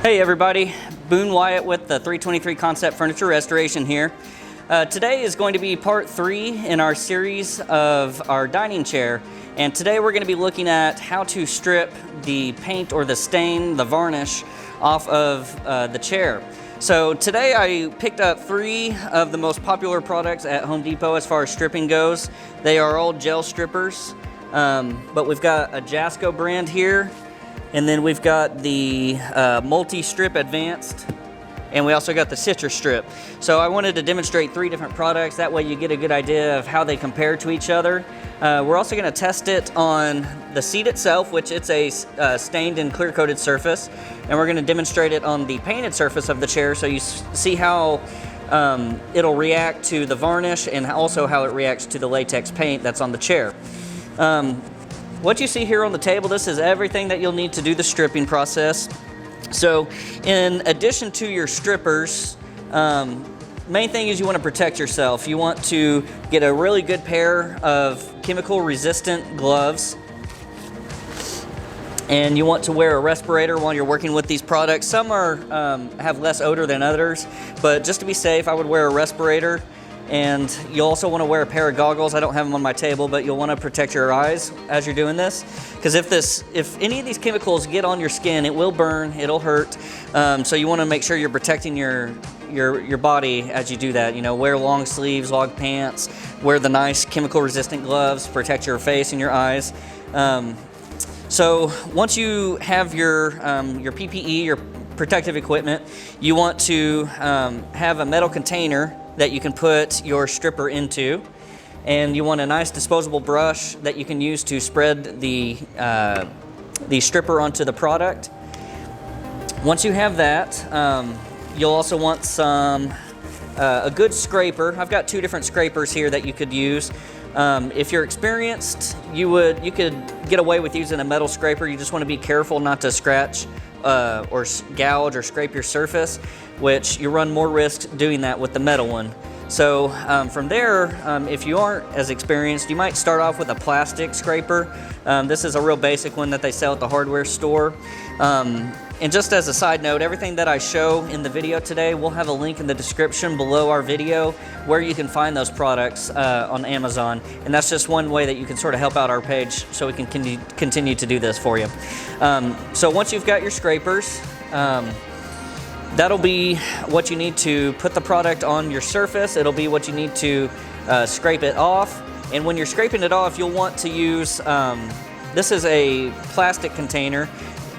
Hey everybody, Boone Wyatt with the 323 Concept Furniture Restoration here. Today is going to be part 3 in our series of our dining chair, and today we're going to be looking at how to strip the paint or the stain, the varnish, off of the chair. So today I picked up 3 of the most popular products at Home Depot as far as stripping goes. They are all gel strippers, but we've got a Jasco brand here. And then we've got the MultiStrip Advanced, and we also got the CitriStrip. So I wanted to demonstrate 3 different products. That way you get a good idea of how they compare to each other. We're also going to test it on the seat itself, which it's a stained and clear coated surface. And we're going to demonstrate it on the painted surface of the chair so you see how it'll react to the varnish and also how it reacts to the latex paint that's on the chair. What you see here on the table, this is everything that you'll need to do the stripping process. So in addition to your strippers, main thing is you want to protect yourself. You want to get a really good pair of chemical resistant gloves, and you want to wear a respirator while you're working with these products. Some are have less odor than others, but just to be safe, I would wear a respirator. And you'll also want to wear a pair of goggles. I don't have them on my table, but you'll want to protect your eyes as you're doing this. Because if any of these chemicals get on your skin, it will burn, it'll hurt. So you want to make sure you're protecting your body as you do that. You know, wear long sleeves, long pants, wear the nice chemical resistant gloves, protect your face and your eyes. So once you have your PPE, your protective equipment, you want to have a metal container that you can put your stripper into, and you want a nice disposable brush that you can use to spread the stripper onto the product. Once you have that, you'll also want a good scraper. I've got 2 different scrapers here that you could use. If you're experienced, you could get away with using a metal scraper. You just want to be careful not to scratch or gouge or scrape your surface, which you run more risk doing that with the metal one. So from there, if you aren't as experienced, you might start off with a plastic scraper. This is a real basic one that they sell at the hardware store. And just as a side note, everything that I show in the video today, we'll have a link in the description below our video where you can find those products on Amazon. And that's just one way that you can sort of help out our page so we can continue to do this for you. So once you've got your scrapers, that'll be what you need to put the product on your surface. It'll be what you need to scrape it off. And when you're scraping it off, you'll want to use, this is a plastic container.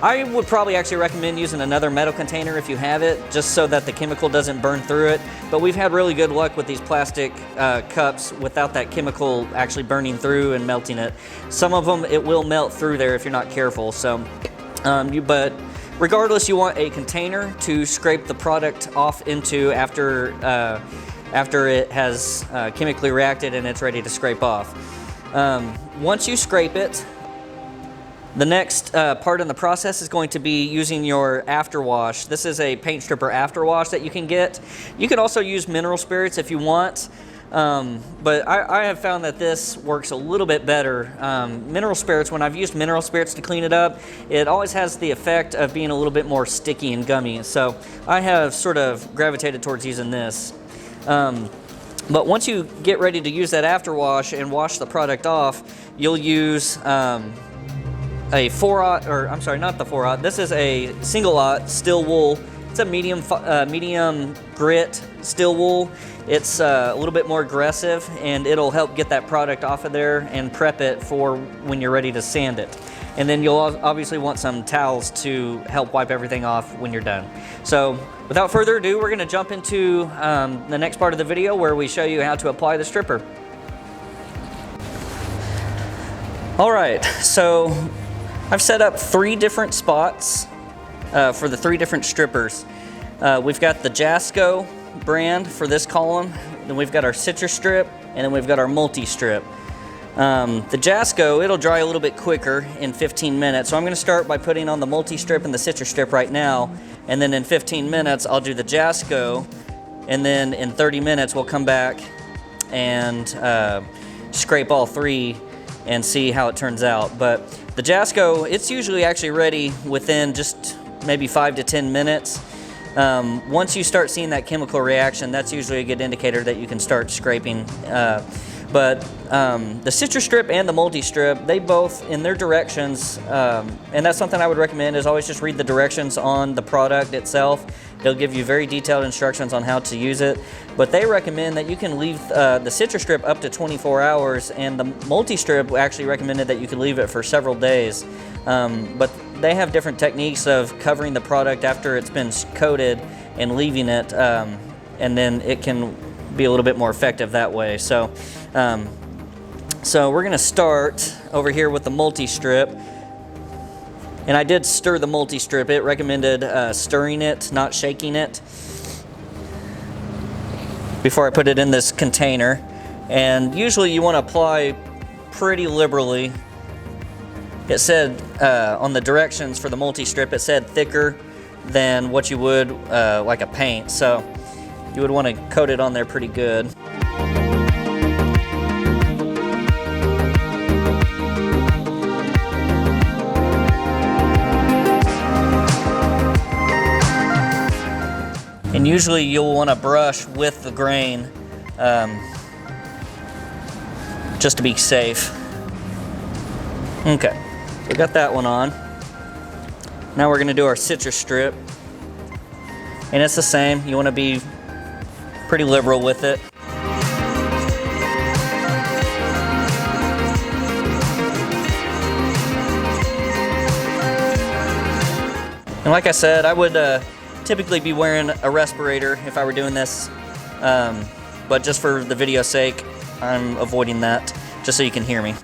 I would probably actually recommend using another metal container if you have it, just so that the chemical doesn't burn through it. But we've had really good luck with these plastic cups without that chemical actually burning through and melting it. Some of them, it will melt through there if you're not careful. So, but regardless, you want a container to scrape the product off into after it has chemically reacted and it's ready to scrape off. Once you scrape it, the next part in the process is going to be using your afterwash. This is a paint stripper afterwash that you can get. You can also use mineral spirits if you want, but I have found that this works a little bit better. Mineral spirits, when I've used mineral spirits to clean it up, it always has the effect of being a little bit more sticky and gummy. So I have sort of gravitated towards using this. But once you get ready to use that afterwash and wash the product off, you'll use a 4/0, or I'm sorry, not the 4/0. This is a single-aught steel wool. It's a medium grit steel wool. It's a little bit more aggressive, and it'll help get that product off of there and prep it for when you're ready to sand it. And then you'll obviously want some towels to help wipe everything off when you're done. So without further ado, we're going to jump into the next part of the video where we show you how to apply the stripper. All right, so I've set up 3 different spots for the 3 different strippers. We've got the Jasco brand for this column, then we've got our CitriStrip, and then we've got our MultiStrip. The Jasco, it'll dry a little bit quicker in 15 minutes, so I'm going to start by putting on the MultiStrip and the CitriStrip right now, and then in 15 minutes I'll do the Jasco, and then in 30 minutes we'll come back and scrape all 3 and see how it turns out. But the Jasco, it's usually actually ready within just maybe 5 to 10 minutes. Once you start seeing that chemical reaction, that's usually a good indicator that you can start scraping. But the CitriStrip and the MultiStrip, they both, in their directions, and that's something I would recommend, is always just read the directions on the product itself. They'll give you very detailed instructions on how to use it. But they recommend that you can leave the CitriStrip up to 24 hours, and the MultiStrip actually recommended that you could leave it for several days. But they have different techniques of covering the product after it's been coated and leaving it, and then it can be a little bit more effective that way. So we're gonna start over here with the MultiStrip. And I did stir the MultiStrip. It recommended stirring it, not shaking it, before I put it in this container. And usually you want to apply pretty liberally. It said on the directions for the MultiStrip, it said thicker than what you would like a paint. So you would want to coat it on there pretty good. And usually you'll want to brush with the grain just to be safe. Okay, we got that one on. Now we're going to do our CitriStrip. And it's the same. You want to be pretty liberal with it. And like I said, I would typically be wearing a respirator if I were doing this, but just for the video's sake, I'm avoiding that, just so you can hear me.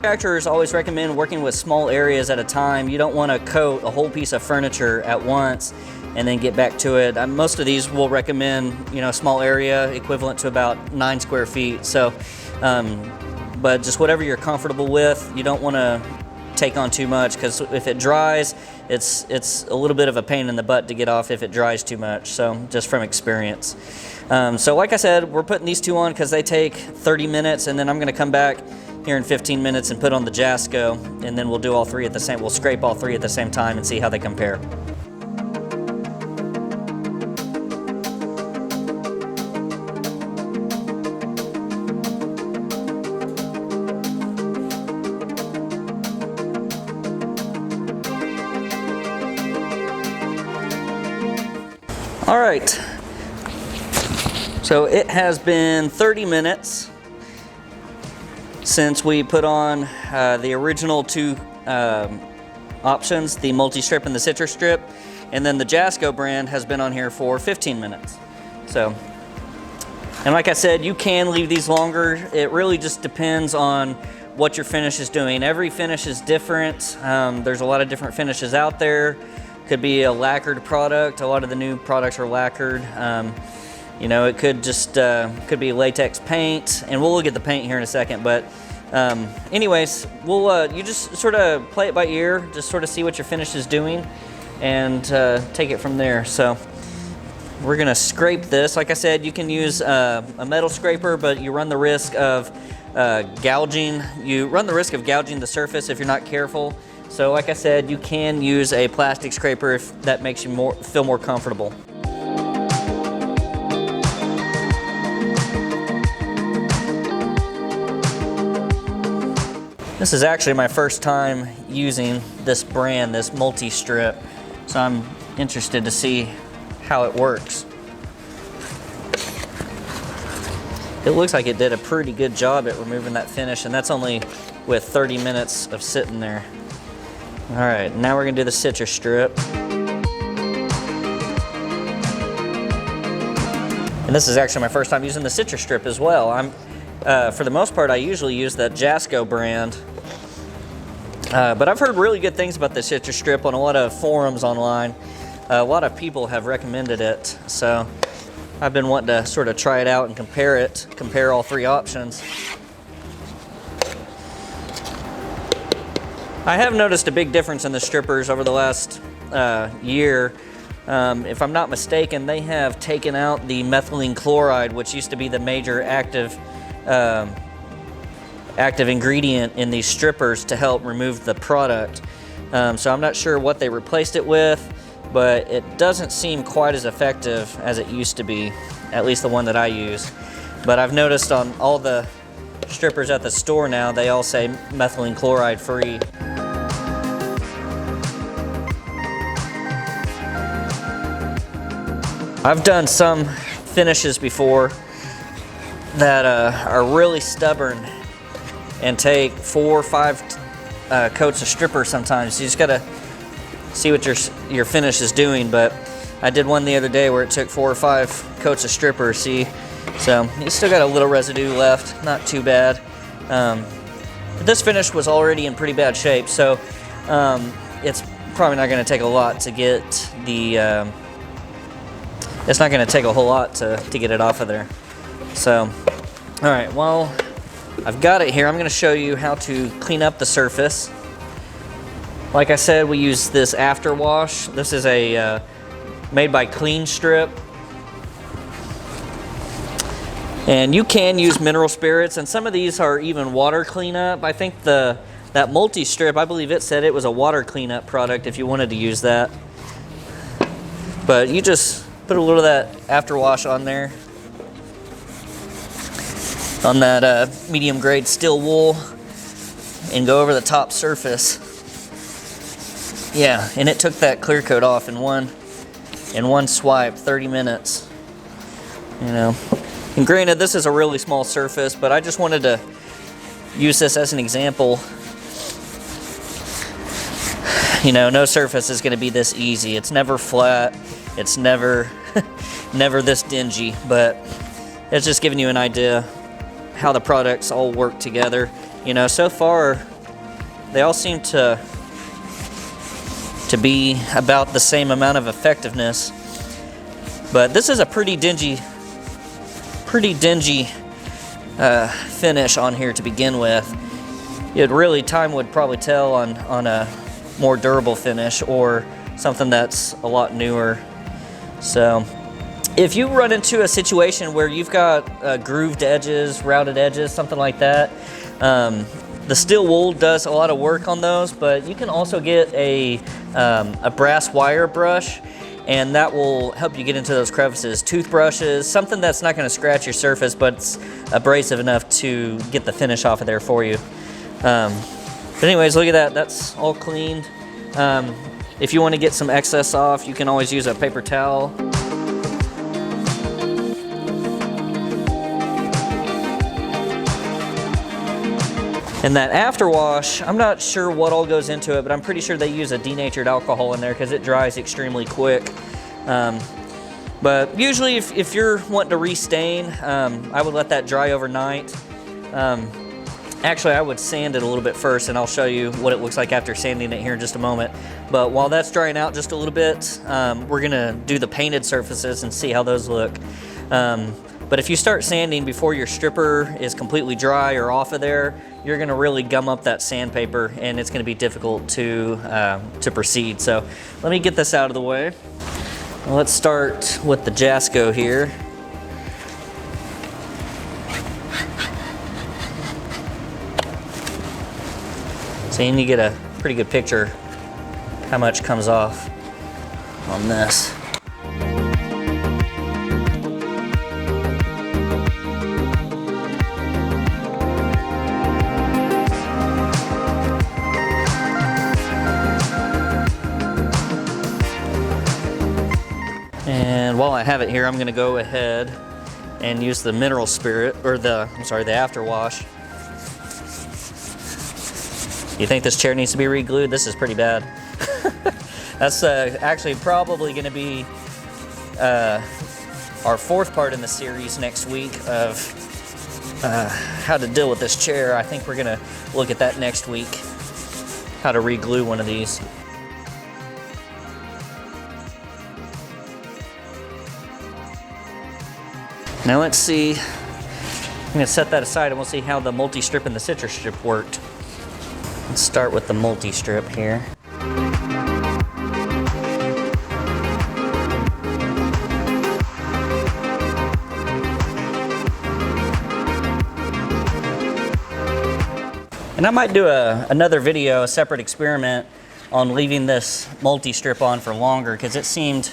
Manufacturers always recommend working with small areas at a time. You don't want to coat a whole piece of furniture at once and then get back to it. Most of these will recommend, a small area equivalent to about 9 square feet. So, but just whatever you're comfortable with. You don't want to take on too much, because if it dries, it's a little bit of a pain in the butt to get off if it dries too much. So just from experience. So like I said, we're putting these two on because they take 30 minutes, and then I'm going to come back here in 15 minutes and put on the Jasco, and then we'll do all three at the same. We'll scrape all three at the same time and see how they compare. All right, so it has been 30 minutes since we put on the original two options, the MultiStrip and the CitriStrip, and then the Jasco brand has been on here for 15 minutes. So, and like I said, you can leave these longer. It really just depends on what your finish is doing. Every finish is different. There's a lot of different finishes out there. Could be a lacquered product. A lot of the new products are lacquered. It could just could be latex paint, and we'll look at the paint here in a second. But anyways, we'll you just sort of play it by ear, just sort of see what your finish is doing, and take it from there. So we're gonna scrape this. Like I said, you can use a metal scraper, but you run the risk of gouging. You run the risk of gouging the surface if you're not careful. So like I said, you can use a plastic scraper if that makes you feel more comfortable. This is actually my first time using this brand, this MultiStrip, so I'm interested to see how it works. It looks like it did a pretty good job at removing that finish, and that's only with 30 minutes of sitting there. All right, now we're gonna do the CitriStrip. And this is actually my first time using the CitriStrip as well. For the most part, I usually use the Jasco brand. But I've heard really good things about the CitriStrip on a lot of forums online. A lot of people have recommended it. So I've been wanting to sort of try it out and compare all three options. I have noticed a big difference in the strippers over the last year. If I'm not mistaken, they have taken out the methylene chloride, which used to be the major active active ingredient in these strippers to help remove the product. So I'm not sure what they replaced it with, but it doesn't seem quite as effective as it used to be, at least the one that I use. But I've noticed on all the strippers at the store now, they all say methylene chloride free. I've done some finishes before that are really stubborn and take 4 or 5 coats of stripper sometimes. You just gotta see what your finish is doing, but I did one the other day where it took 4 or 5 coats of stripper, see? So you still got a little residue left, not too bad. But this finish was already in pretty bad shape, so it's probably not gonna take a lot to get the, it's not gonna take a whole lot to get it off of there. So, all right, well, I've got it here. I'm gonna show you how to clean up the surface. Like I said, we use this after wash. This is a made by CitriStrip. And you can use mineral spirits, and some of these are even water cleanup. I think that MultiStrip, I believe it said it was a water cleanup product if you wanted to use that. But you just put a little of that after wash on there, on that medium grade steel wool, and go over the top surface. Yeah, and it took that clear coat off in one swipe, 30 minutes. You know, and granted, this is a really small surface, but I just wanted to use this as an example. You know, no surface is going to be this easy. It's never flat. It's never never this dingy, but it's just giving you an idea how the products all work together. You know, so far they all seem to be about the same amount of effectiveness, but this is a pretty dingy finish on here to begin with. Time would probably tell on a more durable finish or something that's a lot newer. So if you run into a situation where you've got grooved edges, routed edges, something like that, the steel wool does a lot of work on those, but you can also get a brass wire brush, and that will help you get into those crevices. Toothbrushes, something that's not going to scratch your surface, but it's abrasive enough to get the finish off of there for you. But anyways, look at that. That's all cleaned. If you want to get some excess off, you can always use a paper towel. And that after wash, I'm not sure what all goes into it, but I'm pretty sure they use a denatured alcohol in there because it dries extremely quick. But usually if you're wanting to restain, I would let that dry overnight. Actually, I would sand it a little bit first, and I'll show you what it looks like after sanding it here in just a moment. But while that's drying out just a little bit, we're gonna do the painted surfaces and see how those look. But if you start sanding before your stripper is completely dry or off of there, you're gonna really gum up that sandpaper, and it's gonna be difficult to proceed. So let me get this out of the way. Let's start with the Jasco here. So you get a pretty good picture how much comes off on this. And while I have it here, I'm gonna go ahead and use the mineral spirit, or the after wash. You think this chair needs to be re-glued? This is pretty bad. That's actually probably gonna be our 4th part in the series next week of how to deal with this chair. I think we're gonna look at that next week, how to re-glue one of these. Now let's see, I'm gonna set that aside and we'll see how the MultiStrip and the CitriStrip worked. Let's start with the MultiStrip here. And I might do another video, a separate experiment on leaving this multi-strip on for longer, because it seemed,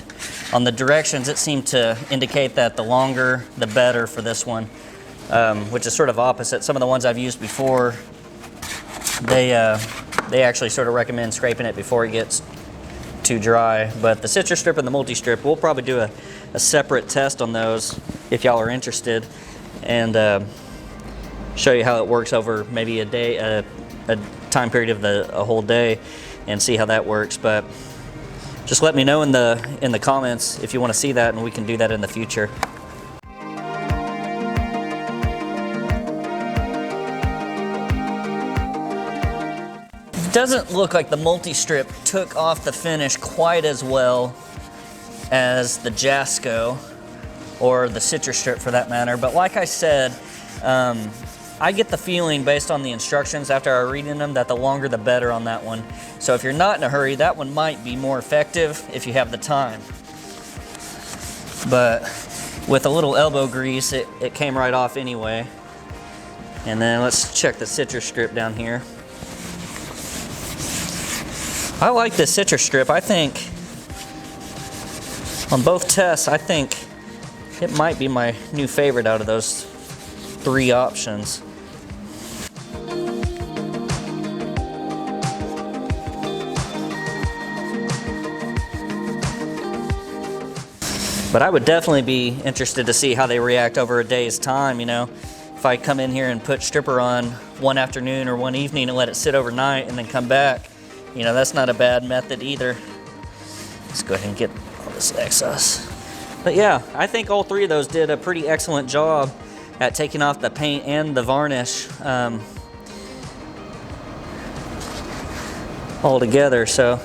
on the directions, it seemed to indicate that the longer, the better for this one, which is sort of opposite. Some of the ones I've used before, they actually sort of recommend scraping it before it gets too dry. But the CitriStrip and the multi-strip, we'll probably do a separate test on those if y'all are interested, and show you how it works over maybe a day, a time period of a whole day, and see how that works. But just let me know in the comments if you want to see that, and we can do that in the future. It doesn't look like the multi-strip took off the finish quite as well as the Jasco or the CitriStrip for that matter, but like I said, I get the feeling based on the instructions after I reading them that the longer the better on that one. So if you're not in a hurry, that one might be more effective if you have the time. But with a little elbow grease, it came right off anyway. And then let's check the CitriStrip down here. I like the CitriStrip. I think on both tests, I think it might be my new favorite out of those 3 options. But I would definitely be interested to see how they react over a day's time, you know. If I come in here and put stripper on one afternoon or one evening and let it sit overnight and then come back, you know, that's not a bad method either. Let's go ahead and get all this excess. But yeah, I think all 3 of those did a pretty excellent job at taking off the paint and the varnish all together. So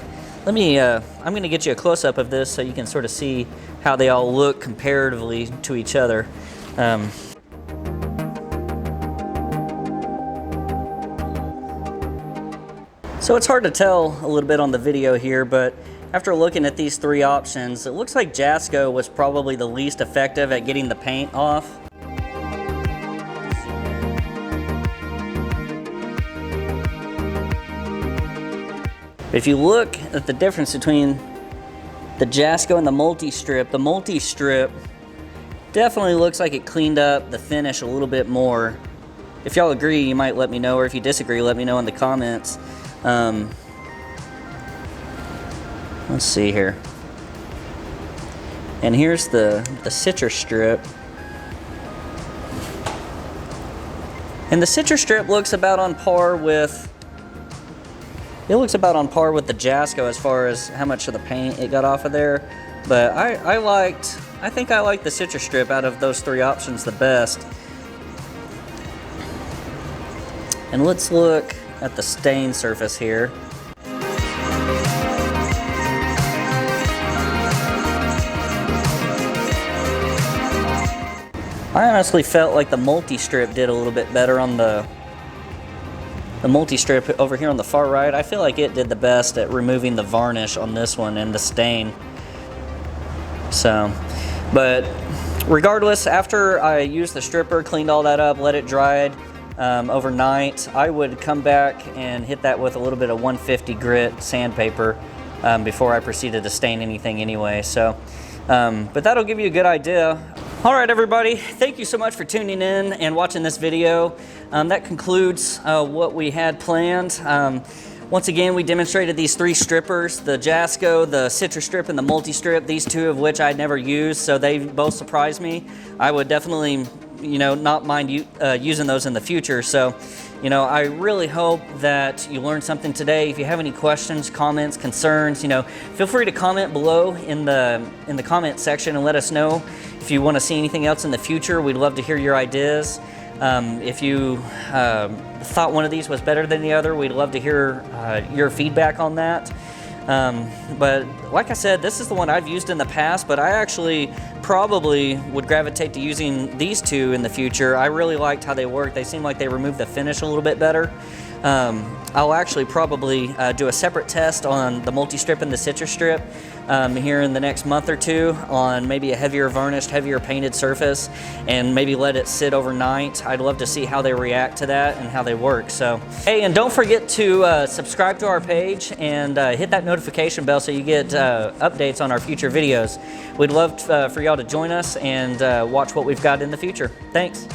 let me, I'm gonna get you a close-up of this so you can sort of see how they all look comparatively to each other. So it's hard to tell a little bit on the video here, but after looking at these 3 options, it looks like Jasco was probably the least effective at getting the paint off. If you look at the difference between the Jasco and the multi-strip definitely looks like it cleaned up the finish a little bit more. If y'all agree, you might let me know, or if you disagree, let me know in the comments. Let's see here. And here's the CitriStrip. And the CitriStrip looks about on par with, the Jasco as far as how much of the paint it got off of there. But I think I liked the CitriStrip out of those 3 options the best. And let's look at the stain surface here. I honestly felt like the multi-strip did a little bit better on the multi-strip over here on the far right. I feel like it did the best at removing the varnish on this one and the stain. So, but regardless, after I used the stripper, cleaned all that up, let it dry overnight, I would come back and hit that with a little bit of 150 grit sandpaper before I proceeded to stain anything anyway. So, but that'll give you a good idea. All right, everybody, thank you so much for tuning in and watching this video. That concludes what we had planned. Once again, we demonstrated these 3 strippers, the Jasco, the CitriStrip, and the multi-strip, these 2 of which I'd never used, so they both surprised me. I would definitely, you know, not mind using those in the future. So, you know, I really hope that you learned something today. If you have any questions, comments, concerns, you know, feel free to comment below in the comment section and let us know. If you want to see anything else in the future, we'd love to hear your ideas. If you thought one of these was better than the other, we'd love to hear your feedback on that. But like I said, this is the one I've used in the past, but I actually probably would gravitate to using these 2 in the future. I really liked how they work. They seem like they remove the finish a little bit better. I'll actually probably do a separate test on the MultiStrip and the CitriStrip here in the next month or two on maybe a heavier varnished, heavier painted surface, and maybe let it sit overnight. I'd love to see how they react to that and how they work. So, hey, and don't forget to subscribe to our page and hit that notification bell so you get updates on our future videos. We'd love for y'all to join us and watch what we've got in the future. Thanks.